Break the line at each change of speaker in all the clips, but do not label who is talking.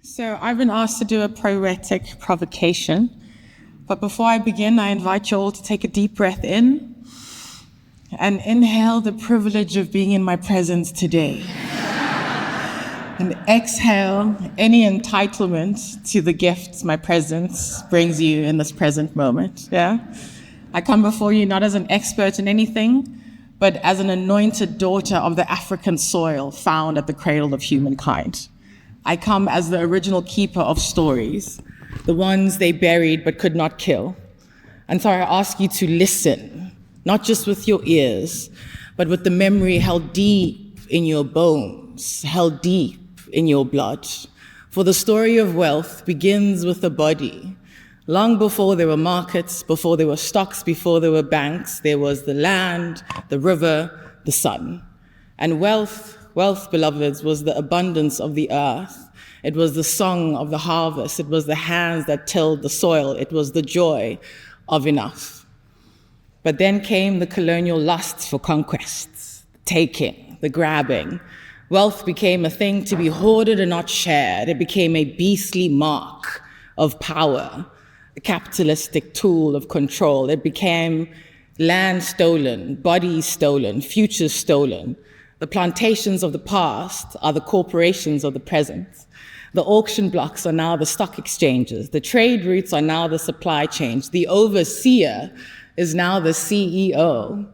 So I've been asked to do a poetic provocation, but before I begin, I invite you all to take a deep breath in and inhale the privilege of being in my presence today. And exhale any entitlement to the gifts my presence brings you in this present moment, yeah? I come before you not as an expert in anything, but as an anointed daughter of the African soil found at the cradle of humankind. I come as the original keeper of stories, the ones they buried but could not kill. And so I ask you to listen, not just with your ears, but with the memory held deep in your bones, held deep in your blood. For the story of wealth begins with the body. Long before there were markets, before there were stocks, before there were banks, there was the land, the river, the sun. And wealth, beloveds, was the abundance of the earth. It was the song of the harvest. It was the hands that tilled the soil. It was the joy of enough. But then came the colonial lust for conquests, the taking, the grabbing. Wealth became a thing to be hoarded and not shared. It became a beastly mark of power, a capitalistic tool of control. It became land stolen, bodies stolen, futures stolen. The plantations of the past are the corporations of the present. The auction blocks are now the stock exchanges. The trade routes are now the supply chains. The overseer is now the CEO.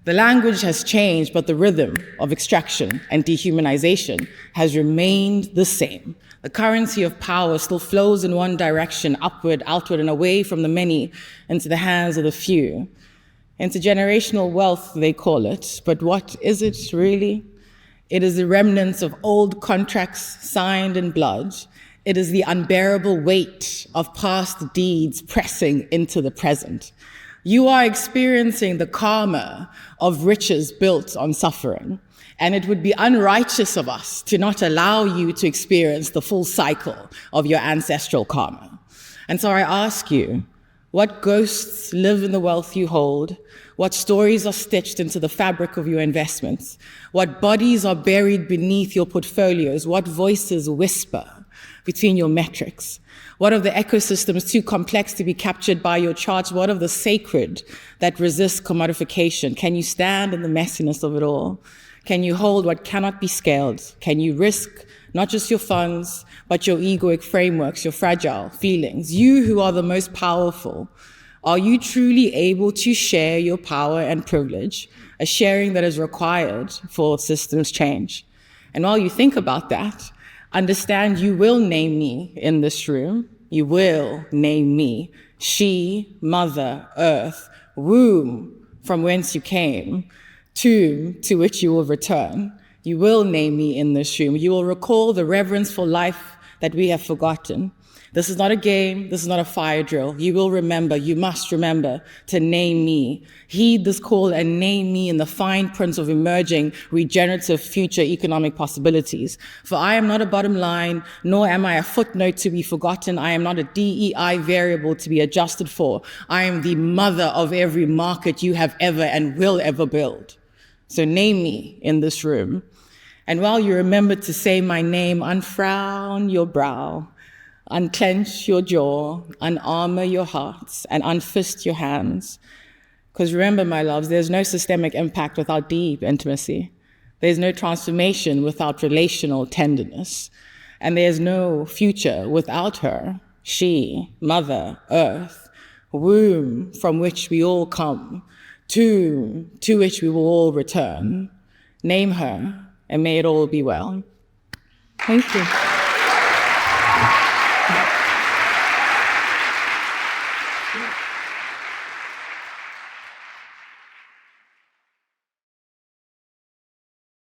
The language has changed, but the rhythm of extraction and dehumanization has remained the same. The currency of power still flows in one direction, upward, outward, and away from the many into the hands of the few. Intergenerational wealth, they call it, but what is it really? It is the remnants of old contracts signed in blood. It is the unbearable weight of past deeds pressing into the present. You are experiencing the karma of riches built on suffering, and it would be unrighteous of us to not allow you to experience the full cycle of your ancestral karma. And so I ask you, what ghosts live in the wealth you hold? What stories are stitched into the fabric of your investments? What bodies are buried beneath your portfolios? What voices whisper between your metrics? What of the ecosystems too complex to be captured by your charts? What of the sacred that resists commodification? Can you stand in the messiness of it all? Can you hold what cannot be scaled? Can you risk not just your funds, but your egoic frameworks, your fragile feelings? You who are the most powerful, are you truly able to share your power and privilege, a sharing that is required for systems change? And while you think about that, understand you will name me in this room. You will name me. She, mother, earth, womb from whence you came, tomb to which you will return. You will name me in this room. You will recall the reverence for life that we have forgotten. This is not a game. This is not a fire drill. You will remember, you must remember to name me. Heed this call and name me in the fine print of emerging, regenerative future economic possibilities. For I am not a bottom line, nor am I a footnote to be forgotten. I am not a DEI variable to be adjusted for. I am the mother of every market you have ever and will ever build. So name me in this room. And while you remember to say my name, unfrown your brow, unclench your jaw, unarmor your hearts, and unfist your hands. Because remember, my loves, there's no systemic impact without deep intimacy. There's no transformation without relational tenderness. And there's no future without her. She, mother, earth, womb from which we all come, tomb to which we will all return. Name her, and may it all be well. Thank you.
Yeah.